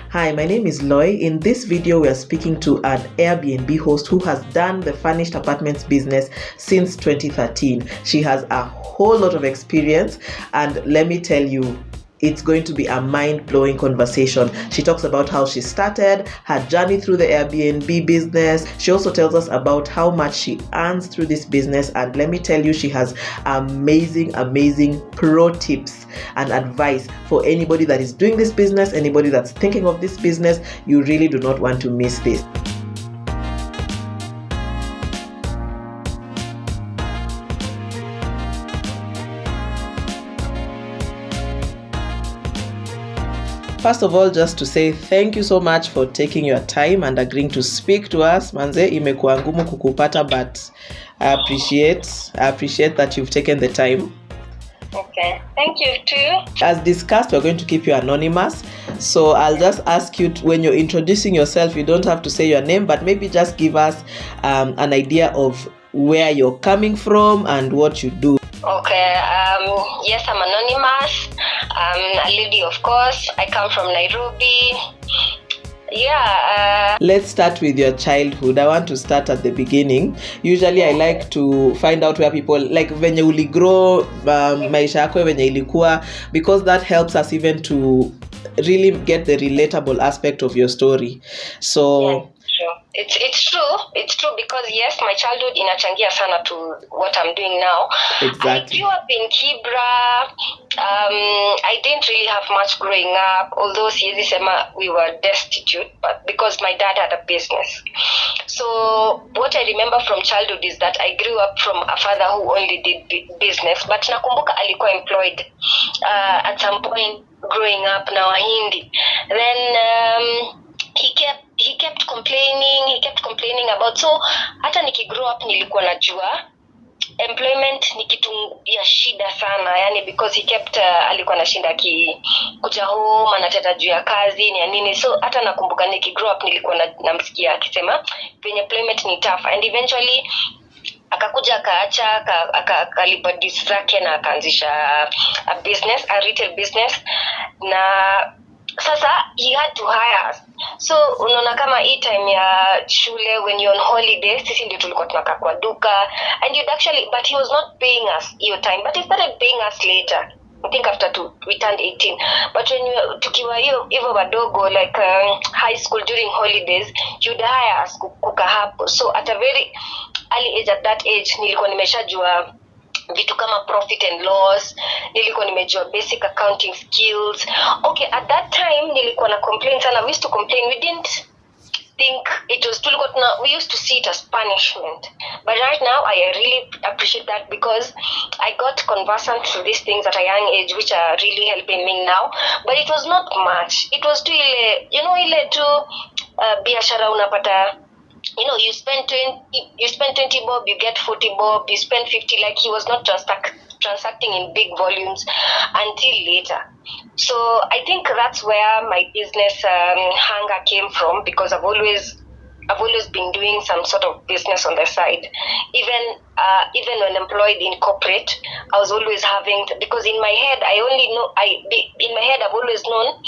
Hi, my name is Loy. In this video, we are speaking to an Airbnb host who has done the furnished apartments business since 2013. She has a whole lot of experience, and let me tell you, it's going to be a mind-blowing conversation. She talks about how she started, her journey through the Airbnb business. She also tells us about how much she earns through this business. And let me tell you, she has amazing pro tips and advice for anybody that is doing this business, anybody that's thinking of this business. You really do not want to miss this. First of all, just to say thank you so much for taking your time and agreeing to speak to us. Manze, imekuwa ngumu kukupata, but I appreciate that you've taken the time. Okay, thank you too. As discussed, we're going to keep you anonymous. So I'll just ask you, when you're introducing yourself, you don't have to say your name, but maybe just give us an idea of where you're coming from and what you do. Okay, yes, I'm anonymous. I'm a lady, of course. I come from Nairobi. Yeah. Let's start with your childhood. I want to start at the beginning. Usually I like to find out where people, like venye uligrow, maisha yako venye ilikuwa, because that helps us even to really get the relatable aspect of your story. So yeah. Sure. It's true because yes, my childhood inachangia sana to what I'm doing now. Exactly. I grew up in Kibra. I didn't really have much growing up, although siezi sema we were destitute, but because my dad had a business. So what I remember from childhood is that I grew up from a father who only did business, but nakumbuka alikuwa employed at some point growing up na Wahindi. Then he kept complaining about, so hata nikigrow up nilikuwa najua employment ni kitu ya shida sana, yani because he kept alikuwa anashinda kuja home anateta juu ya kazi ni nini. So hata nakumbuka nikigrow up nilikuwa namsikia akisema venye employment ni tough, and eventually akakuja akaacha akalipa distract na akaanzisha a business, a retail business, na sasa he had to hire us. So unaona kama hii time ya shule, when you're on holiday, sisi ndio tulikuwa tunakaa kwa duka, and you'd actually, but he was not paying us your time, but he started paying us later, I think after we turned 18. But when tukiwa hivyo wadogo, like high school during holidays, you'd hire us kuka hapo. So at a very early age, at that age nilikuwa nimeshajua vitu kama profit and loss, nilikuwa nimejua basic accounting skills. Okay, at that time nilikuwa na complain sana. We used to complain, we didn't think it was we used to see it as punishment, but right now I really appreciate that because I got conversant to these things at a young age, which are really helping me now. But it was not much. It was too ile tu biashara unapata, you spend 20 bob, you get 40 bob, you spend 50. Like, he was not transacting in big volumes until later. So I think that's where my business hunger came from, because I've always been doing some sort of business on the side. Even when employed in corporate, I was always having, because in my head I've always known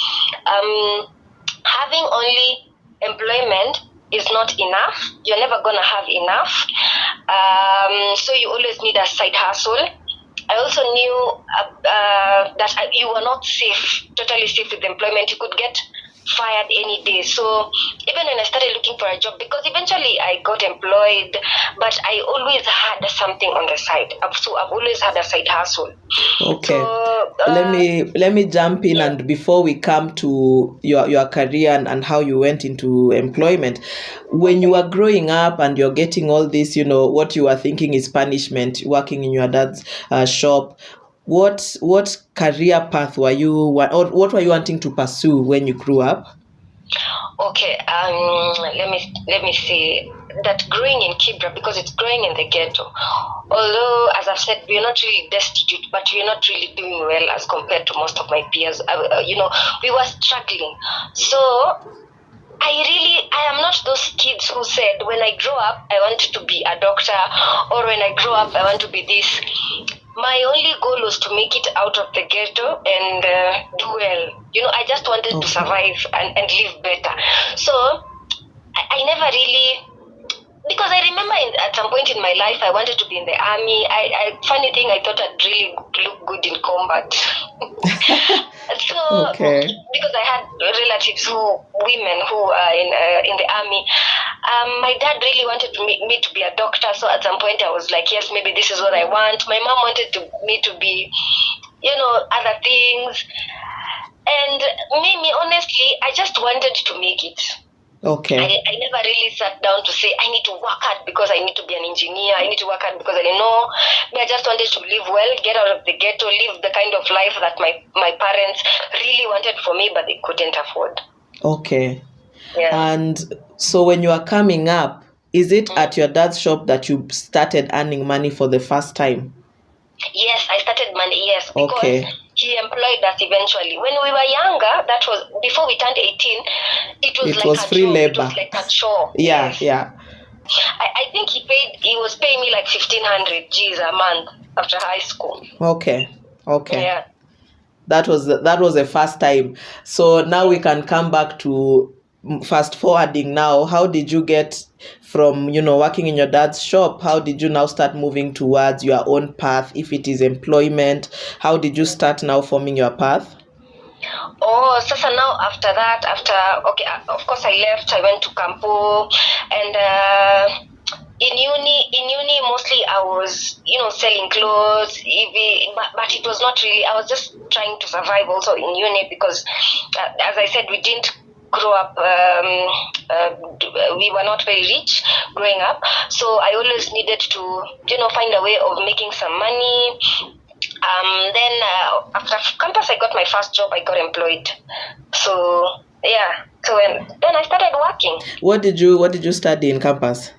having only employment is not enough. You're never gonna have enough. So you always need a side hustle. I also knew that you were not totally safe with employment. You could get fired any day. So even when I started looking for a job, because eventually I got employed, but I always had something on the side. So I've always had a side hustle. Okay. So, let me jump in, and before we come to your career and how you went into employment, when you were growing up and you're getting all this, what you were thinking is punishment, working in your dad's shop. What career path what were you wanting to pursue when you grew up? Okay, let me say that growing in Kibra, because it's growing in the ghetto, although as I've said, we're not really destitute, but we're not really doing well as compared to most of my peers. We were struggling. So I am not those kids who said, when I grow up I want to be a doctor, or when I grow up I want to be this. my only goal was to make it out of the ghetto and do well. I just wanted to survive and live better. So I never really, because I remember at some point in my life I wanted to be in the army. Funny thing, I thought I'd really look good in combat. So because I had relatives women who are in the army. My dad really wanted me to be a doctor. So at some point I was like, yes, maybe this is what I want. My mom wanted me to be, other things. And me, honestly, I just wanted to make it. Okay. I never really sat down to say, I need to work hard because I need to be an engineer. I need to work hard because I know. I just wanted to live well, get out of the ghetto, live the kind of life that my parents really wanted for me, but they couldn't afford. Okay. Yeah. And so when you are coming up, is it at your dad's shop that you started earning money for the first time? Yes, I started money, yes, because he employed us eventually. When we were younger, that was before we turned 18, it was free labor. It was like a chore. Yeah, yes. yeah. I think he was paying me like 1,500 G's a month after high school. Okay. Yeah. That was the first time. So now we can come back to fast forwarding now. How did you get from, working in your dad's shop? How did you now start moving towards your own path? If it is employment, how did you start now forming your path? Oh, so now after that, of course I left. I went to Campo, and in uni mostly I was selling clothes, but it was not really. I was just trying to survive also in uni because, as I said, we didn't grow up. We were not very rich growing up, so I always needed to find a way of making some money. Then after campus, I got my first job. I got employed. So yeah. So then I started working. What did you study in campus?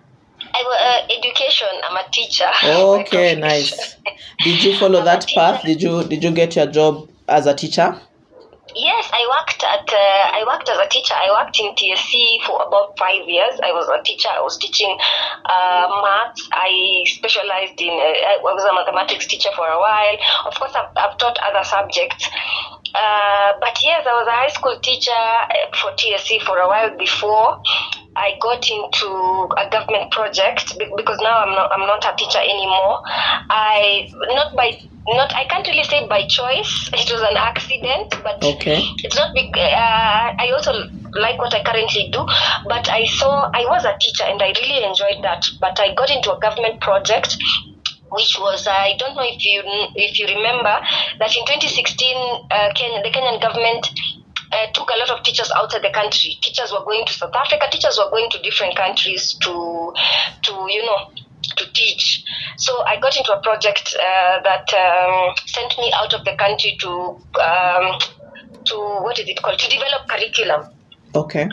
Education. I'm a teacher. Okay, nice. Did you follow that path? Did you get your job as a teacher? Yes, I worked as a teacher. I worked in TSC for about 5 years. I was a teacher. I was teaching maths. I specialized in. I was a mathematics teacher for a while. Of course, I've taught other subjects. But yes, I was a high school teacher for TSC for a while before I got into a government project, because now I'm not a teacher anymore. I can't really say by choice. It was an accident, but it's not big. I also like what I currently do, but I was a teacher and I really enjoyed that. But I got into a government project, which was, I don't know if you remember that in 2016, the Kenyan government took a lot of teachers outside the country. Teachers were going to South Africa. Teachers were going to different countries to teach. So I got into a project that sent me out of the country to what is it called? To develop curriculum. Okay.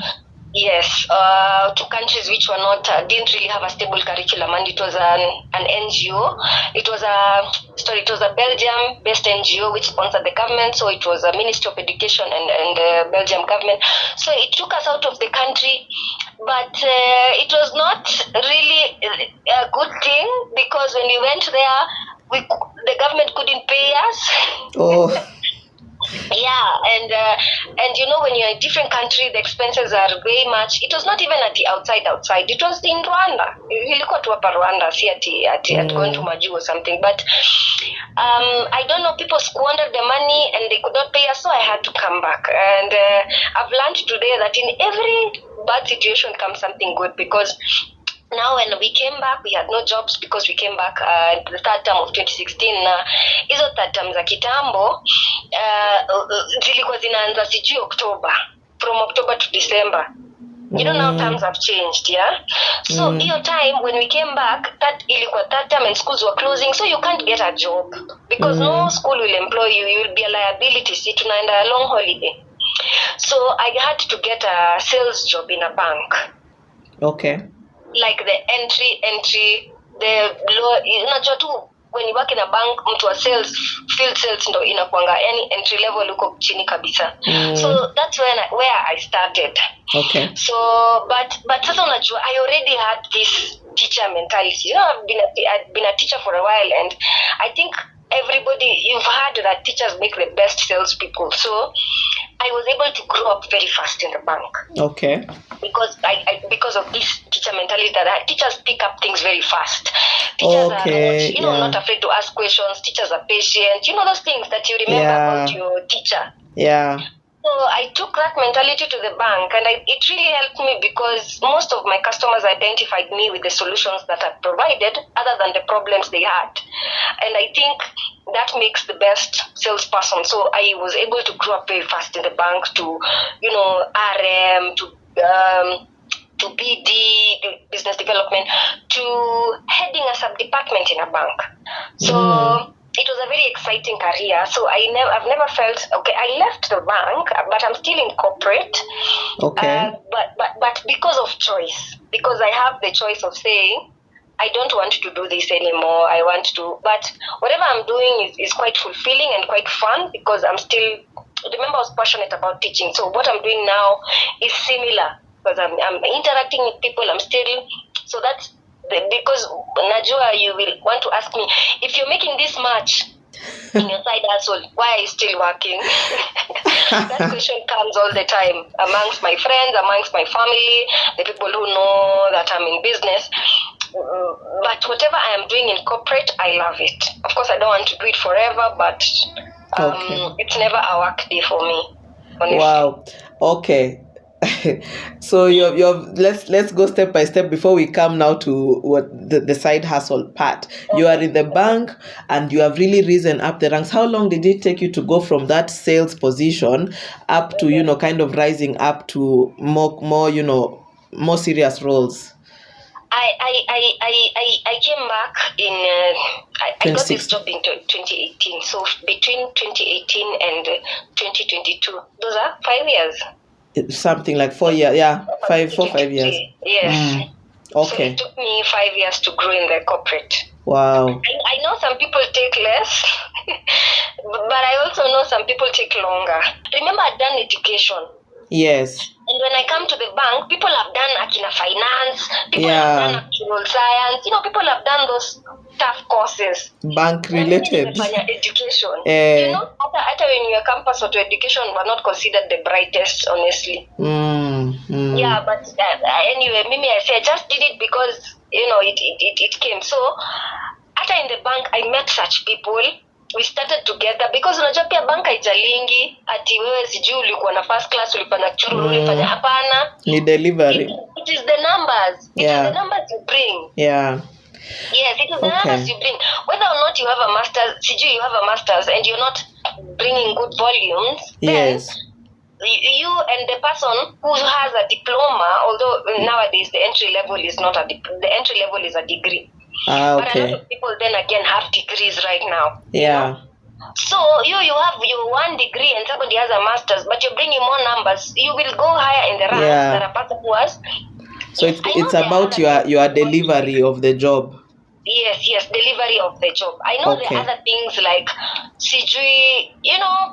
Yes, to countries which were not didn't really have a stable curriculum, and it was an NGO. It was a Belgium-based NGO which sponsored the government. So it was a Ministry of Education and the Belgium government. So it took us out of the country, but it was not really a good thing, because when we went there, the government couldn't pay us. Oh. Yeah, and when you're in a different country, the expenses are way much. It was not even at the outside. It was in Rwanda. Ilikuwa tu hapa Rwanda, si at going to Maju or something. But I don't know, people squandered the money and they could not pay us, so I had to come back. And I've learned today that in every bad situation comes something good, because now when we came back, we had no jobs because we came back the third term of 2016. Hizo third term za kitambo zilikuwa zinaanza sijui October, from October to December. Now times have changed, yeah? So your time when we came back, that ilikuwa third term and schools were closing, so you can't get a job because no school will employ you. You will be a liability. See, tunaenda a long holiday. So I had to get a sales job in a bank. Okay. Like the entry, the low, unajua tu when you work in a bank, mtu wa sales, field sales ndo inakuanga any entry level uko chini kabisa. So that's where I started. Okay. So but sasa unajua, I already had this teacher mentality. I've been a teacher for a while, and I think you've heard that teachers make the best salespeople. So I was able to grow up very fast in the bank. Okay. Because of this teacher mentality that teachers pick up things very fast. Teachers are not afraid to ask questions. Teachers are patient. Those things that you remember about your teacher. Yeah. So I took that mentality to the bank, and it really helped me because most of my customers identified me with the solutions that I provided other than the problems they had. And I think that makes the best salesperson. So I was able to grow up very fast in the bank to, RM, to BD, business development, to heading a sub-department in a bank. So it was a very exciting career. So I've never felt, okay, I left the bank, but I'm still in corporate. Okay. But because of choice, because I have the choice of saying, I don't want to do this anymore. But whatever I'm doing is quite fulfilling and quite fun because remember I was passionate about teaching. So what I'm doing now is similar because I'm interacting with people. So that's because Najua, you will want to ask me, if you're making this much in your side hustle, why are you still working? That question comes all the time amongst my friends, amongst my family, the people who know that I'm in business. But whatever I am doing in corporate, I love it. Of course, I don't want to do it forever, but it's never a work day for me, honestly. Wow. Okay. So let's go step by step before we come now to what the side hustle part. You are in the bank and you have really risen up the ranks. How long did it take you to go from that sales position up to kind of rising up to more serious roles? I came back in I got this job in 2018. So between 2018 and 2022, those are 5 years. Something like 4 years, yeah, 5 years. Yes. Okay. So it took me 5 years to grow in the corporate. Wow. I know some people take less, but I also know some people take longer. Remember, I've done education. Yes. And when I come to the bank, people have done Akina finance, people have done actual science, people have done those tough courses. Bank related. Education. After when you're campus or to education, we're not considered the brightest, honestly. Yeah, but anyway, Mimi, I say I just did it because, it came. So, after in the bank, I met such people. We started together because unajua pia banka ijalingi ati wewe sijui ulikuwa na first class ulifanya churu ulifanya hapana, ni delivery. It is the numbers. It is the numbers you bring. Yeah. Yes, it is the numbers you bring. Whether or not you have a master's, sijui you have a master's and you're not bringing good volumes, yes, then you and the person who has a diploma, although nowadays the entry level is not the entry level is a degree. Okay. But a lot of people then again have degrees right now. Yeah. So you have your 1 degree and somebody has a master's, but you're bringing more numbers. You will go higher in the ranks than a person who has. So it's about your delivery of the job. Yes, delivery of the job. I know there are other things like CG,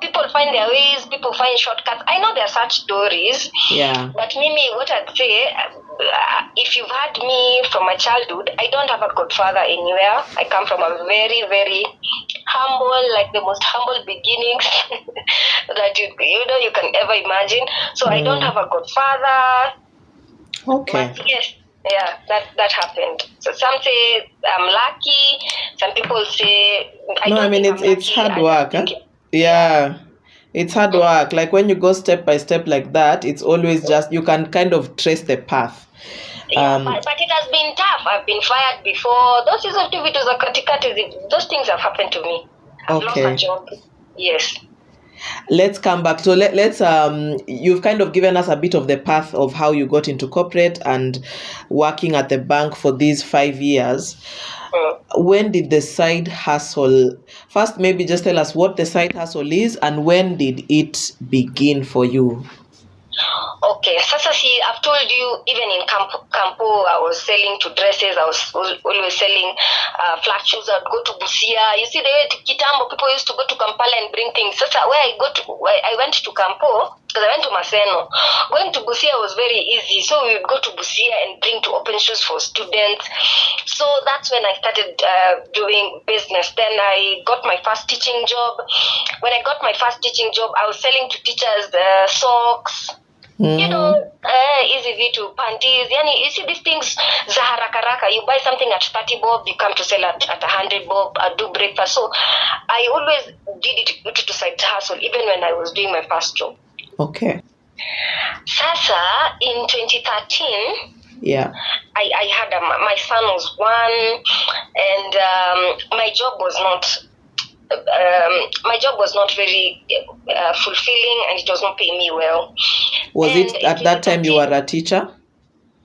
people find their ways, people find shortcuts. I know there are such stories. Yeah. But Mimi, what I'd say, if you've had me from my childhood, I don't have a godfather anywhere. I come from a very, very humble, like the most humble beginnings that you can ever imagine. So I don't have a godfather. Okay. But yes. Yeah, that happened. So some say I'm lucky. Some people say it's hard work. Huh? Yeah, it's hard work. Like when you go step by step like that, it's always just you can kind of trace the path. Yeah, but it has been tough. I've been fired before. Those activities are katikati. Those things have happened to me. I've lost a job. Yes. Let's come back. So let's you've kind of given us a bit of the path of how you got into corporate and working at the bank for these 5 years. When did the side hustle first, maybe just tell us what the side hustle is and when did it begin for you? Okay, sasa see, I've told you, even in Campo, I was selling to dresses. I was always selling flat shoes. I'd go to Busia. You see, the way Kitambo people used to go to Kampala and bring things. Sasa where I went to Campo, because I went to Maseno. Going to Busia was very easy. So we would go to Busia and bring to open shoes for students. So that's when I started doing business. Then I got my first teaching job. When I got my first teaching job, I was selling to teachers socks. You know, easy vitu, panties. Yani, you see these things, za haraka. You buy something at 30 bob, you come to sell at 100 bob, do breakfast. So I always did it to side hustle, even when I was doing my first job. Okay. Sasa, in 2013, yeah, I had my son was 1, and my job was not very fulfilling, and it was not paying me well. Was and it at that time you were a teacher?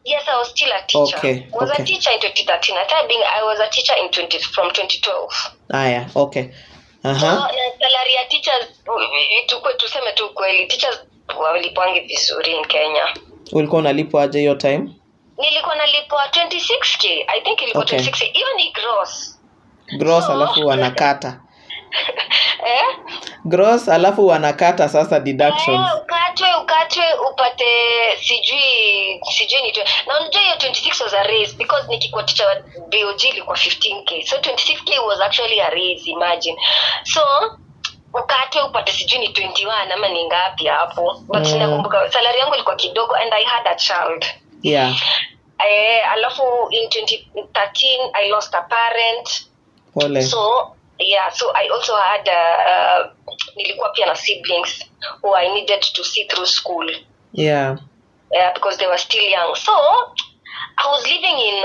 Yes, I was still a teacher. Okay. I was a teacher in 2013. I was a teacher from 2012. Yeah. Okay. So salary ya teachers, tuseme tu kweli, teachers walipwangi vizuri in Kenya. Ulikuwa unalipwa aje hiyo time? Nilikuwa nalipwa 26k. I think ilikuwa 26k. Hiyo ni gross. Alafu wanakata. Gross alafu wanakata sasa deductions. Ukatwe upate sijui ni na unajua hiyo 26 was a raise, because nikikuwa teacher wa BOG ilikuwa 15k. So 26k was actually a raise, imagine. So ukatwe upate sijui ni 21 ama ni ngapi hapo. But nakumbuka salary yangu ilikuwa kidogo, and I had a child. Yeah. Alafu in 2013 I lost a parent. Ole. So I also had nilikuwa pia na siblings who I needed to see through school. Yeah. Because they were still young. So I was living in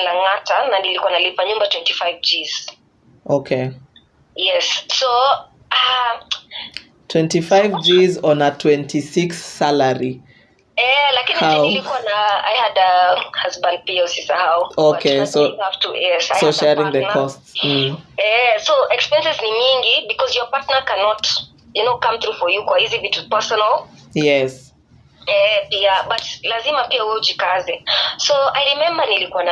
Langata, na nilikuwa nalipa nyumba 25 Gs. Okay. Yes. So 25 Gs on a 26 salary. Lakini nilikuwa I had a husband pia, usisahau. Okay, so you have to, yes, so sharing the costs. So expenses ni mingi, because your partner cannot, come through for you kwa hizi vitu personal. Yes. Pia, but lazima pia wewe ujikaze. So I remember nilikuwa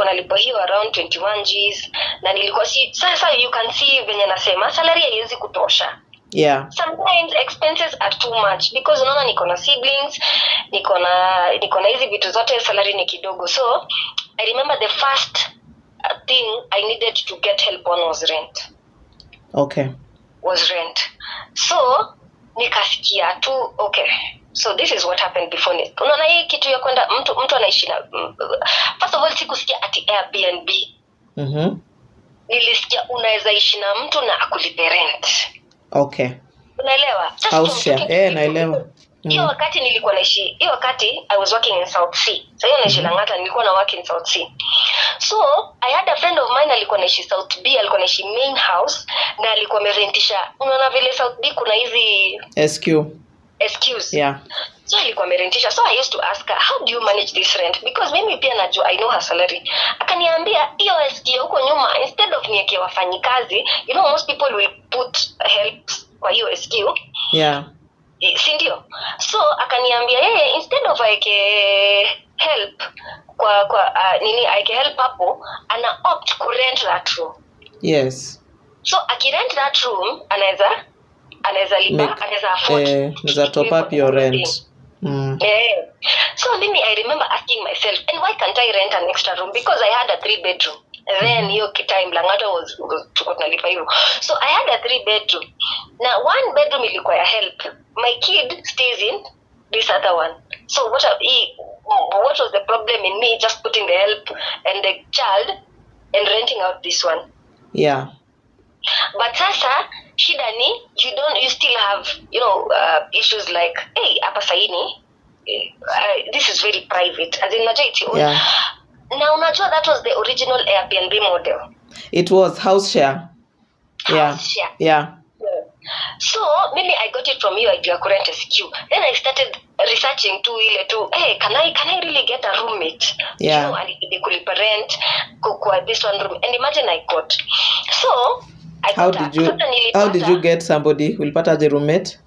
nalipwa hiyo around 21 Gs, na nilikuwa sasa you can see venye nasema salary haiwezi kutosha. Yeah. Sometimes expenses are too much, because unaona niko na siblings, niko na hizi vitu zote, salary ni kidogo. So I remember the first thing I needed to get help on was rent. Okay. Was rent. So nikasikia tu, okay, so this is what happened before. Unaona hii kitu ya kwenda mtu anaishi na, first of all sikusikia ati Airbnb. Nilisikia unaweza ishi na mtu na akulipe rent. Okay. Unaelewa? House share. Naelewa. Hiyo wakati nilikuwa naishi, hiyo wakati I was working in South Sea. So hiyo naishi Langata, nilikuwa na work in South Sea. So I had a friend of mine alikuwa naishi South B, alikuwa naishi main house, na alikuwa amerentisha. Unaona vile South B kuna hizi SQs. Yeah. So alikuwa amerentisha. So I used to ask her, how do you manage this rent? Because mimi pia najua, I know her salary. Akaniambia hiyo SQ huko nyuma, instead of niweke wafanyikazi, most people will put help kwa hiyo SQ. Yeah. Si ndio? So akaniambia yeye instead of help aike help hapo, ana opt ku rent that room. Yes. So akirent that room anaweza lipa, anaweza afford, anaweza top up your rent. So I remember asking myself, and why can't I rent an extra room? Because I had a 3-bedroom. Then hiyo time Langata was tuko tunalipa hiyo. So I had a 3-bedroom. Now 1 bedroom ilikuwa ya help. My kid stays in this other one. So what was the problem in me just putting the help and the child and renting out this one? Yeah. But sasa shida ni you still have issues like, hey, hapa saini this is very private, as in najua it's your own. Yeah. Now unajua that was the original Airbnb model. It was house share. Yeah. So maybe I got it from you, idea current SQ. Then I started researching hey, can I really get a roommate? Yeah. And they could rent kwa this one room. And imagine I got. So how did you get somebody? Ulipata the roommate?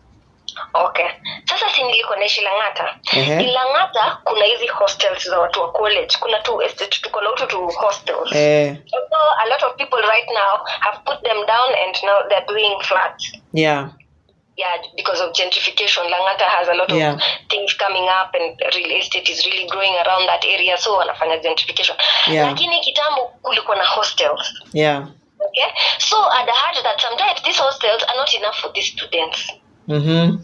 Okay. Sasa si nilikuwa naishi Lang'ata. Uh-huh. In Lang'ata kuna hizi hostels za watu wa college. Kuna tu estate, tuko na tu hostels. So a lot of people right now have put them down and now they're doing flats. Yeah. Yeah, because of gentrification. Lang'ata has a lot of things coming up and real estate is really growing around that area, so wanafanya gentrification. Yeah. Lakini kitambo kulikuwa na hostels. Yeah. Okay? So I'd heard that sometimes these hostels are not enough for these students. Mm-hmm.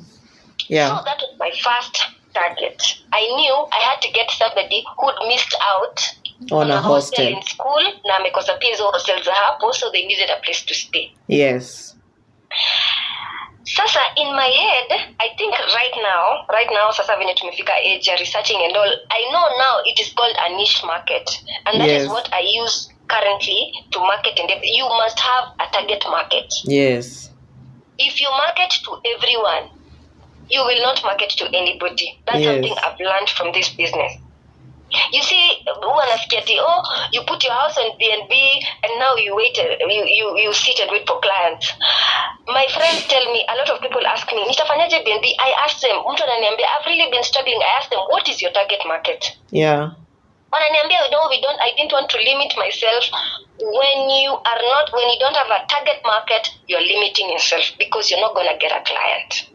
Yeah. So that was my first target. I knew I had to get somebody who'd missed out on a hostel in school na amekosa pia hizo hostels za hapo, so they needed a place to stay. Yes. Sasa in my head, I think right now sasa venye tumefika age ya researching and all, I know now it is called a niche market, and that is what I use currently to market. And you must have a target market. Yes. If you market to everyone, you will not market to anybody. That's something I've learned from this business. You see, you put your house on Airbnb and now you wait, you sit and wait for clients. My friends tell me, a lot of people ask me, nitafanyaje Airbnb? I ask them, mtu ananiambia, I've really been struggling. I ask them, what is your target market? Yeah. Wananiambia, no, I didn't want to limit myself. When you don't have a target market, you're limiting yourself because you're not going to get a client.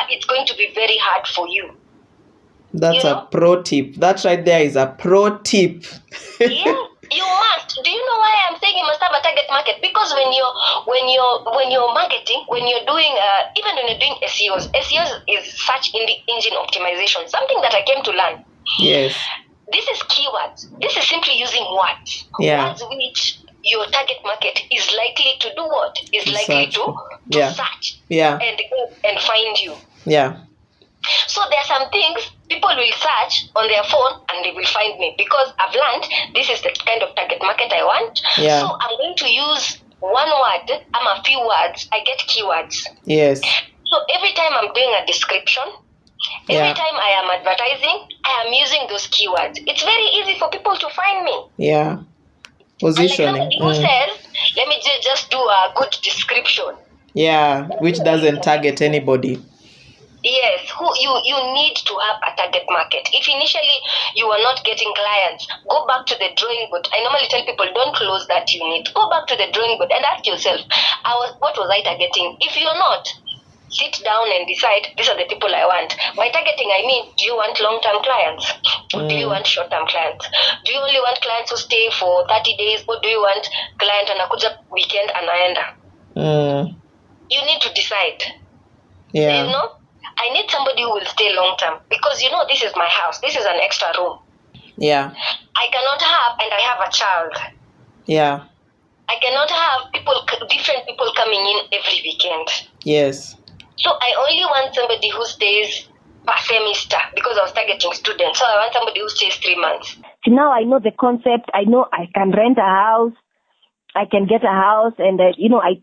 It's going to be very hard for you. That's a pro tip. That right there is a pro tip. Yeah, you must. Do you know why I'm saying you must have a target market? Because when you're marketing, when you're doing even when you're doing SEOs is search engine optimization. Something that I came to learn. Yes. This is keywords. This is simply using words. Yeah. Words which your target market is likely to do what? Is likely to search. Yeah. And find you. Yeah. So there are some things people will search on their phone and they will find me because I've learned this is the kind of target market I want. Yeah. So I'm going to use one word, a few words, I get keywords. Yes. So every time I'm doing a description, every time I am advertising, I am using those keywords. It's very easy for people to find me. Yeah. Positioning. Like somebody who says, let me just do a good description. Yeah, which doesn't target anybody. Yes, you need to have a target market. If initially you are not getting clients, go back to the drawing board. I normally tell people, don't close that unit. Go back to the drawing board and ask yourself, what was I targeting? If you're not, sit down and decide, these are the people I want. By targeting, I mean, do you want long-term clients? Or do you want short-term clients? Do you only want clients who stay for 30 days? Or do you want client anakuja weekend anaenda? You need to decide. Yeah. You know? I need somebody who will stay long-term because, this is my house. This is an extra room. Yeah. I cannot have, and I have a child. Yeah. I cannot have different people coming in every weekend. Yes. So I only want somebody who stays per semester because I was targeting students. So I want somebody who stays 3 months. So now I know the concept. I know I can rent a house. I can get a house and, I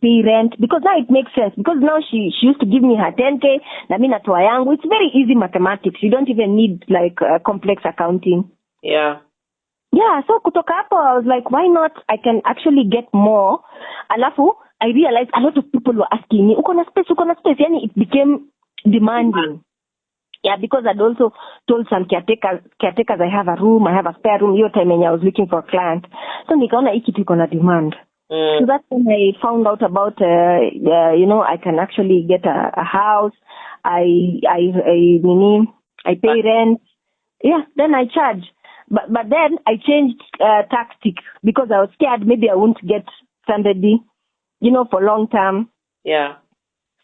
pay rent because now it makes sense because now she used to give me her 10K. Na mimi natoa yangu. It's very easy mathematics. You don't even need complex accounting. Yeah. Yeah. So kutoka hapo, I was like, why not? I can actually get more. Alafu, I realized a lot of people were asking me, uko na space. Yani it became demanding. Yeah, because I'd also told some caretakers I have a room, I have a spare room. Your time when I was looking for a client. So nikaona hiki tuko na demand. So that's when I found out about, I can actually get a house. I pay rent. Yeah, then I charge. But then I changed tactic because I was scared maybe I won't get somebody, for long term. Yeah.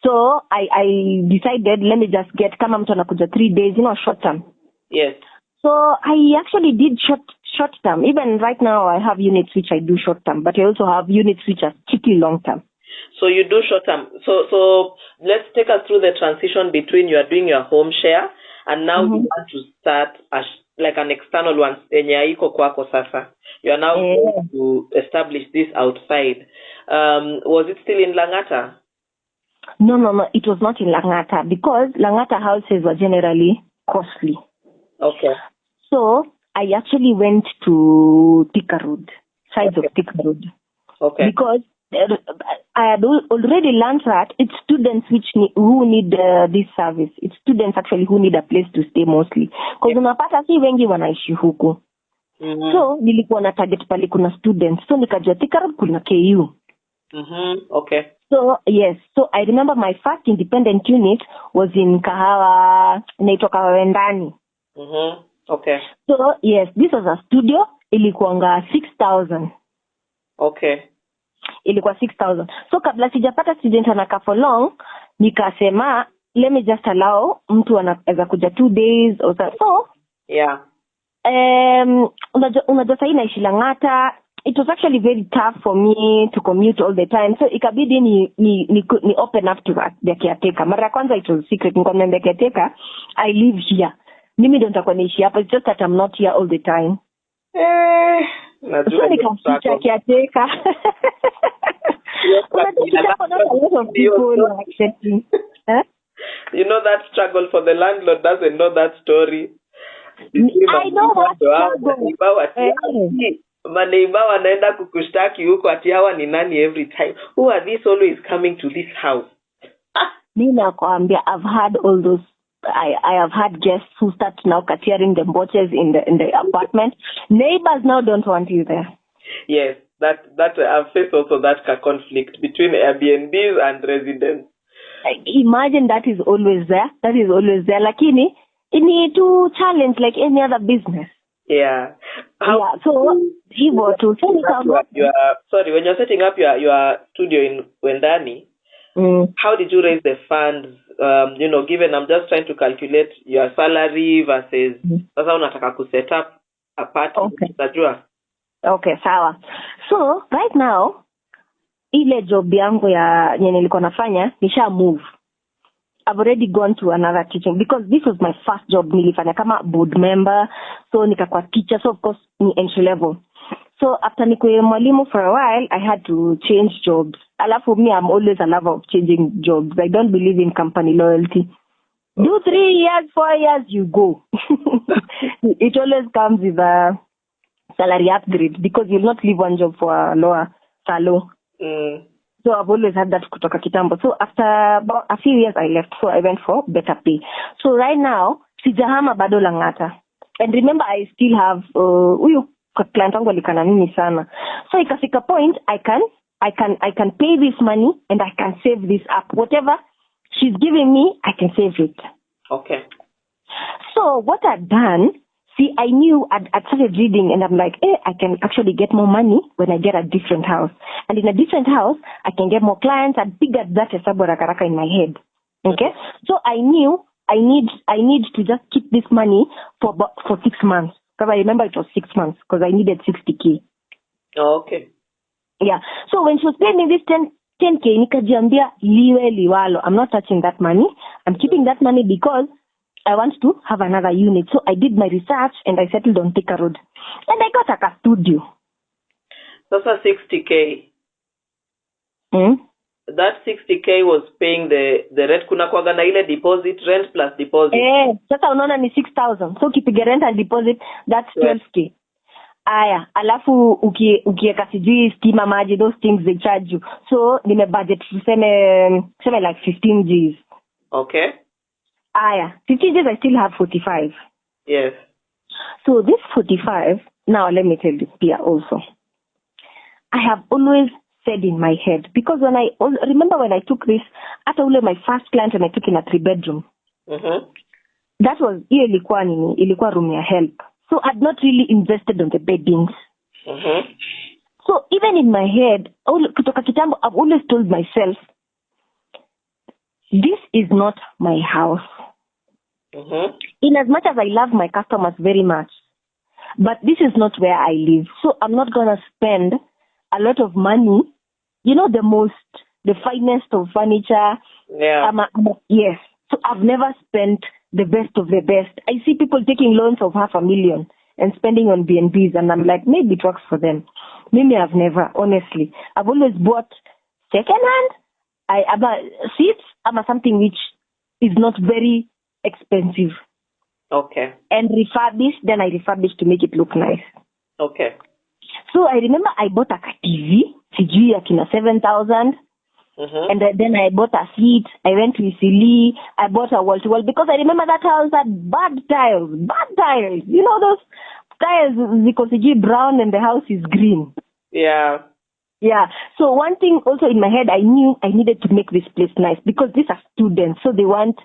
So I decided, let me just get kama mtu anakuja 3 days, short term. Yes. So I actually did short term. Even right now I have units which I do short term, but I also have units which are strictly long term. So you do short term. So let's take us through the transition between you are doing your home share and now you want to start like an external one. Yenye haiko kwako sasa. You are now going to establish this outside. Was it still in Lang'ata? No. It was not in Lang'ata because Lang'ata houses were generally costly. Okay. So I actually went to Thika Road, sides of Thika Road. Okay. Because I had already learned that it's students who need this service. It's students actually who need a place to stay mostly. Because unapata si wengi wanaishi huku. So nilikuwa na target pale kuna students. So nikajua Thika Road kuna KU. Okay. So yes, so I remember my first independent unit was in Kahawa, inaitwa Kahawa Ndani. Okay. So yes, this was a studio, ilikuanga 6,000. Okay. Ilikuwa 6,000. So kabla sijapata student anaka for long, nikasema let me just allow mtu anaweza kuja 2 days or so. Yeah. Unajua sasa naishi Lang'ata. It was actually very tough for me to commute all the time. So ikabidi ni open up to the caretaker. Mara ya kwanza it was secret. Nikamwambia caretaker, I live here. Mimi ndo nitakuwa naishi hapa. It's just that I'm not here all the time. So nikamficha caretaker. You know that struggle for the landlord doesn't know that story. I know what struggle. Maneiba wanaenda kukushtaki huko ati hawa ni nani every time. Who are these always coming to this house? Mimi nakwambia I've had all those. I have had guests who start now catering the boches in the apartment. Neighbors now don't want you there. Yes, that I've faced also that conflict between Airbnbs and residents. Imagine that is always there. Lakini you need to challenge like any other business. Yeah. So hivyo tu. Sorry, when you're setting up your studio in Wendani, how did you raise the funds? Given I'm just trying to calculate your salary versus sasa unataka ku set up a party. Okay, sawa. So right now ile job yangu yenye nilikuwa nafanya nisha move. I've already gone to another teaching because this was my first job. Nilifanya kama board member, so nikakuwa teacher, so of course ni entry level. So after nikuwe mwalimu for a while, I had to change jobs. Alafu me, I'm always a lover of changing jobs. I don't believe in company loyalty. Do 3 years, 4 years, you go. It always comes with a salary upgrade because you'll not leave one job for a lower salary. So I've always had that kutoka kitambo. So after about a few years I left, so I went for better pay. So right now, sijahama bado Lang'ata. And remember I still have huyu client wangu alikana mimi sana. So ikafika point I can pay this money and I can save this up. Whatever she's giving me, I can save it. Okay. So what I've done, I knew I'd started reading and I'm like, I can actually get more money when I get a different house. And in a different house, I can get more clients. I'd figured that hesabu rakaraka in my head. Okay? So I knew I need to just keep this money for 6 months. Because I remember it was 6 months because I needed 60K. Oh, okay. Yeah. So when she was paying me this 10K, nikajiambia liwe liwalo. I'm not touching that money. I'm keeping that money because I want to have another unit. So I did my research and I settled on Thika Road. And I got a studio. That's a 60K. That 60K was paying the rent. Kuna kwaga na ile deposit, rent plus deposit. Sasa unaona ni 6,000. So kipiga rent and deposit, that's 12K. Aya, alafu ukieka sijui stima maji, those things they charge you. So nime budget tuseme like 15 Gs. Okay. Aya, 15 Gs I still have 45. Yes. So this 45, now let me tell you here also. I have always said in my head, because remember when I took this, after my first client and I took in a 3-bedroom. That was, ilikuwa room ya help. So I'd not really invested on the beddings. So even in my head, kutoka kitambo, I've always told myself, this is not my house. In as much as I love my customers very much, but this is not where I live. So I'm not going to spend a lot of money, the finest of furniture. Yeah. Yes. So I've never spent the best of the best. I see people taking loans of $500,000 and spending on B&Bs, and I'm like, maybe it works for them. Maybe I've never, honestly. I've always bought secondhand. Seats, something which is not very expensive. Okay. And refurbished, then I refurbished to make it look nice. Okay. So I remember I bought a TV, sijui akina 7,000. And then I bought a seat. I went to Isili. I bought a wall-to-wall because I remember that house had bad tiles. You know those tiles because it's brown and the house is green. Yeah. Yeah. So one thing also in my head, I knew I needed to make this place nice because these are students. So they want,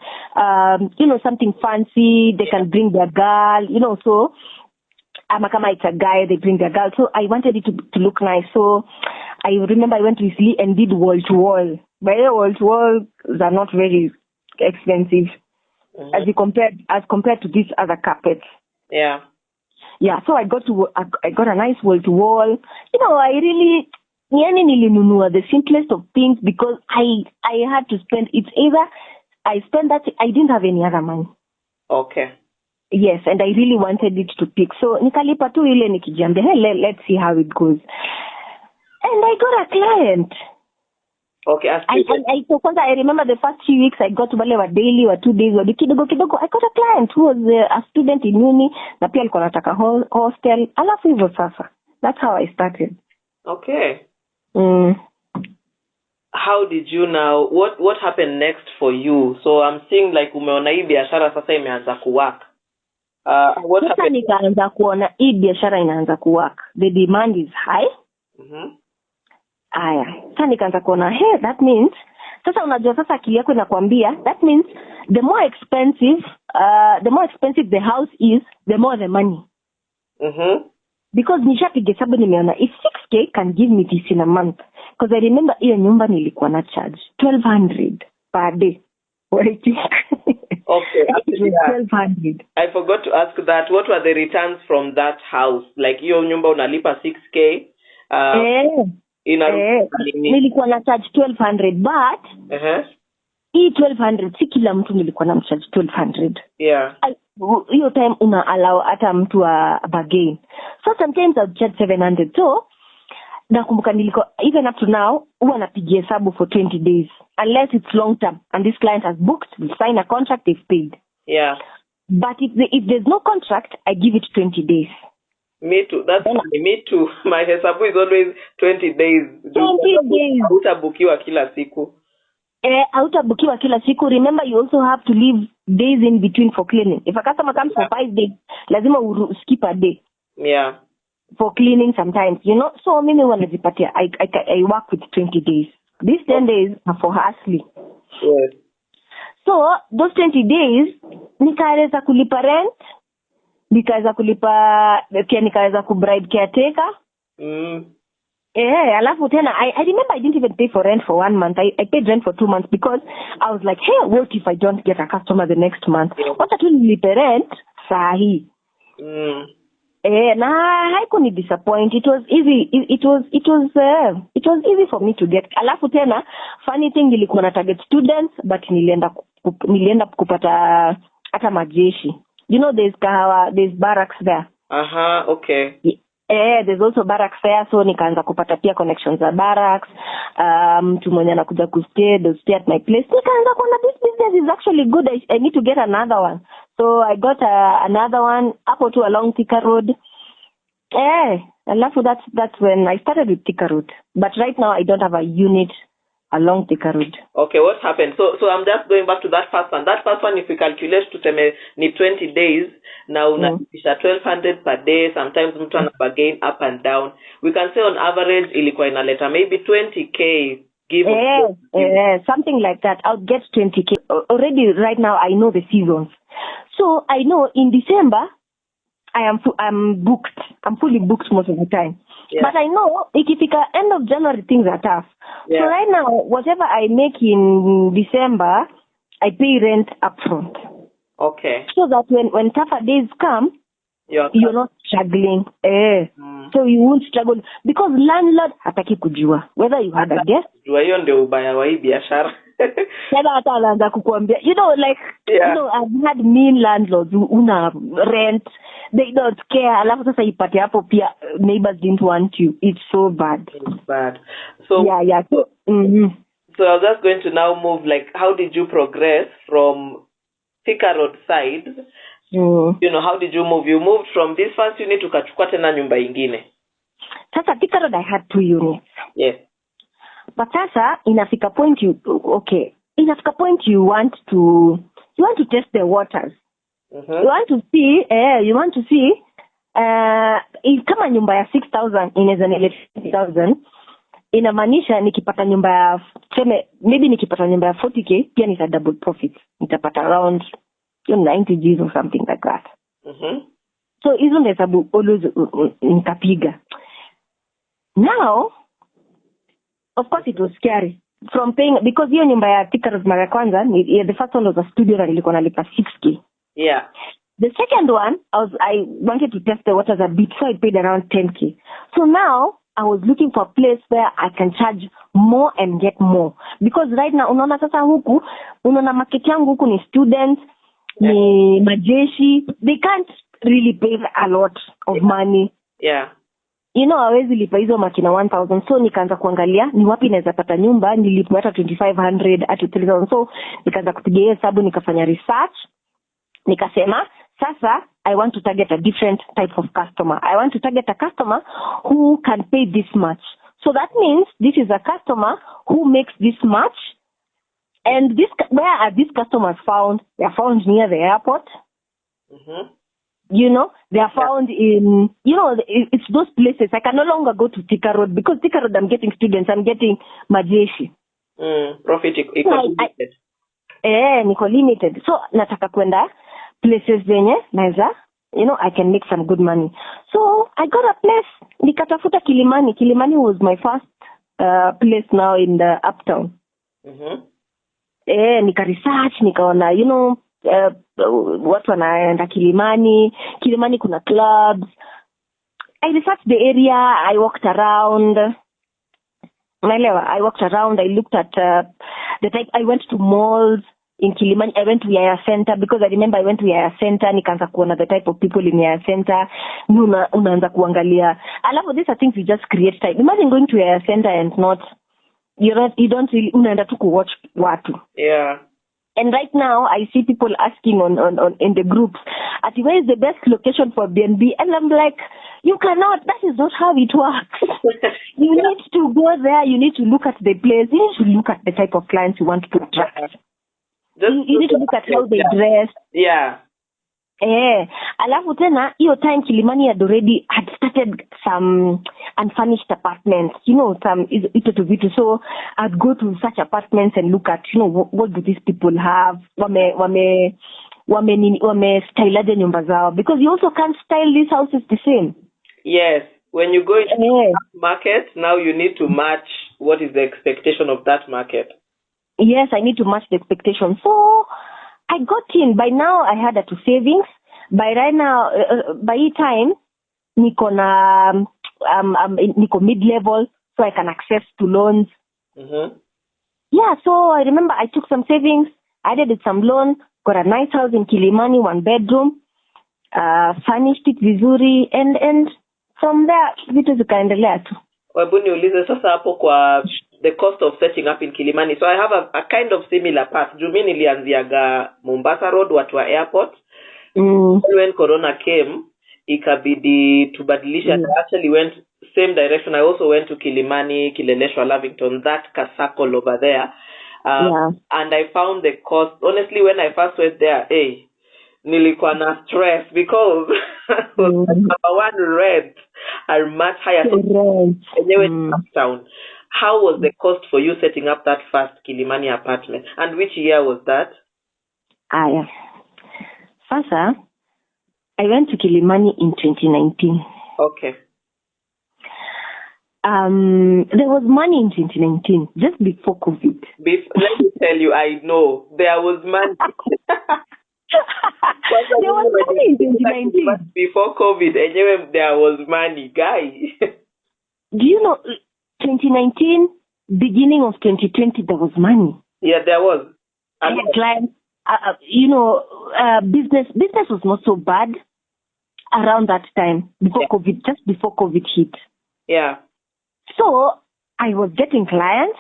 something fancy. They can bring their girl, so Amakama, it's a guy, they bring their girl. So I wanted it to look nice. So I remember I went to Italy and did wall-to-wall. By the way, wall-to-wall are not very expensive as compared to these other carpets. Yeah. Yeah, so I got a nice wall-to-wall. I really nilinunua the simplest of things because I had to spend. It's either I spent that. I didn't have any other money. Okay. Yes, and I really wanted it to pick. So nikalipa tu ile nikijiambia, hey, let's see how it goes. And I got a client. Okay. I remember the first few weeks I got wale wa daily wa 2 days wa kidogo. I got a client who was a student in uni na pia alikuwa anataka hostel. Alafu hivyo sasa. That's how I started. Okay. How did you now? What happened next for you? So I'm seeing like umeona hii biashara sasa imeanza kuwork. What sasa happened? Nikaanza kuona hii biashara inaanza kuwork. The demand is high. Aya. Sasa nikaanza kuona, hey, that means sasa unajua sasa akili yako inakwambia that means the more expensive the house is, the more the money. Because nishapiga hesabu nimeona if 6K can give me this in a month, because I remember hiyo nyumba nilikuwa na charge 1,200 per day. Waiting. Okay. 1,200. I forgot to ask that. What were the returns from that house? Like hiyo nyumba unalipa 6K. Nilikuwa na charge 1,200 but hii 1,200 si kila mtu nilikuwa na charge 1,200. Yeah. Hiyo time una allow hata mtu a bargain. So sometimes I'll charge 700. So nakumbuka nilikuwa even up to now huwa napigia hesabu for 20 days unless it's long term and this client has booked, we sign a contract, they've paid. Yeah. But if there's no contract, I give it 20 days. Me too. That's funny. Me too. My hesabu is always 20 days. 20 days. Hautabukiwa kila siku. Hautabukiwa kila siku. Remember, you also have to leave days in between for cleaning. If a customer comes for 5 days, lazima skip a day. Yeah. For cleaning sometimes, So mimi wanajipatia. I work with 20 days. These 10 days are for hustling. Yes. So those 20 days, nikaweza kulipa rent, nikaweza kubride caretaker. Alafu tena, I remember I didn't even pay for rent for 1 month. I paid rent for 2 months because I was like, hey, what if I don't get a customer the next month? Wacha tu nilipe rent sahi. Na haikuni disappoint. It was easy. It was easy for me to get. Alafu tena, funny thing, nilikuwa na target students, but nilienda kupata hata majeshi. There's barracks there. Okay. There's also barracks there, so nikaanza kupata pia connections za barracks. Mtu mwenye anakuja kustay, they'll stay at my place. Nikaanza kuona this business is actually good. I need to get another one. So I got another one up to along Thika Road. Alafu that's when I started with Thika Road. But right now I don't have a unit along Thika Road. Okay, what happened? So I'm just going back to that first one. That first one, if we calculate to ni 20 days, now unapisha 1,200 per day. Sometimes mtu anabagain up and down. We can say on average ilikuwa inaleta maybe 20K. Something like that. I'll get 20K. Already right now I know the seasons. So I know in December I'm booked. I'm fully booked most of the time. Yeah. But I know ikifika end of January things are tough. Yeah. So right now whatever I make in December, I pay rent upfront. Okay. So that when tougher days come, you're not struggling. So you won't struggle because landlord hataki kujua whether you had a guest. Hiyo ndio ubaya wa hii biashara. Hata anaanza kukuambia, I've had mean landlords una rent, they don't care. Alafu sasa ipate hapo pia neighbors didn't want you. It's so bad. It's bad. So yeah. So so I was just going to now move, like, how did you progress from Thika Road side? How did you move? You moved from this first unit ukachukua tena nyumba ingine. Sasa Thika Road I had 2 units. Yes. But sasa inafika point you want to test the waters. You want to see if kama nyumba ya 6,000 inaweza ni 50,000, inamaanisha nikipata nyumba ya maybe nikipata nyumba ya 40k pia nita double profit. Nitapata around 90 G's or something like that. So hizo ndio sababu always nitapiga. Now of course it was scary from paying, because hiyo nyumba ya Thika Road mara kwanza the first one was a studio na nilikuwa nalipa 6k. Yeah. The second one I wanted to test the waters a bit, so I paid around 10k. So now I was looking for a place where I can charge more and get more, because right now unaona sasa huku unaona market yangu huku ni students, ni majeshi, they can't really pay a lot of money. Yeah. Hawezi lipa hizo makina 1,000, so nikaanza kuangalia ni wapi naweza pata nyumba nilipo hata 2,500 at 3,000. So nikaanza kupiga hesabu, nikafanya research, nikasema sasa I want to target a different type of customer. I want to target a customer who can pay this much. So that means this is a customer who makes this much. And where are these customers found? They are found near the airport. They are found in, it's those places. I can no longer go to Thika Road, because Thika Road I'm getting students, I'm getting majeshi. Profit limited. Niko limited. So nataka kwenda places zenye naweza, I can make some good money. So I got a place, nikatafuta Kilimani. Kilimani was my first place now in the uptown. Nika research, nikaona watu wanaenda Kilimani kuna clubs. I researched the area, I walked around. I looked at the type. I went to malls in Kilimani. I went to Yaya Center, because I remember I went to Yaya Center, nikaanza kuona the type of people in Yaya Center. Unaanza kuangalia. Alafu these are things you just create time. Imagine going to Yaya Center and not, you don't really, unaenda tu watch watu. Yeah. And right now I see people asking on in the groups, where is the best location for Airbnb? And I'm like, you cannot. That is not how it works. You need to go there. You need to look at the place. You need to look at the type of clients you want to attract. You need to look at how they dress. Yeah. Alafu tena hiyo time Kilimani had started some unfurnished apartments, some ito to vitu. So I'd go to such apartments and look at, what do these people have, wame style aje nyumba zao, because you also can't style these houses the same. Yes, when you go into the market, now you need to match what is the expectation of that market. Yes, I need to match the expectation. So I got in. By now I had to savings. By right now, by time niko mid-level, so I can access to loans. Yeah, so I remember I took some savings, I did some loan, got a nice house in Kilimani, 1 bedroom, furnished it vizuri, and from there vitu zikaendelea tu. Hebu niulize sasa hapo kwa the cost of setting up in Kilimani. So I have a kind of similar path. Jumi nilianziaga Mombasa Road, watu wa airport. When Corona came, ikabidi tubadilisha. I actually went same direction. I also went to Kilimani, Kileleshwa, Lavington, that circle over there. And I found the cost. Honestly, when I first went there, nilikuwa na stress, because number one, rent are much higher. Anyway, town. How was the cost for you setting up that first Kilimani apartment? And which year was that? Sasa, I went to Kilimani in 2019. Okay. There was money in 2019, just before COVID. Let me tell you, I know. There was money. There was money in 2019. Before COVID, anyway, there was money, guy. Do you know, 2019, beginning of 2020, there was money. Yeah, there was. I had clients. Business was not so bad around that time, before COVID, just before COVID hit. Yeah. So I was getting clients.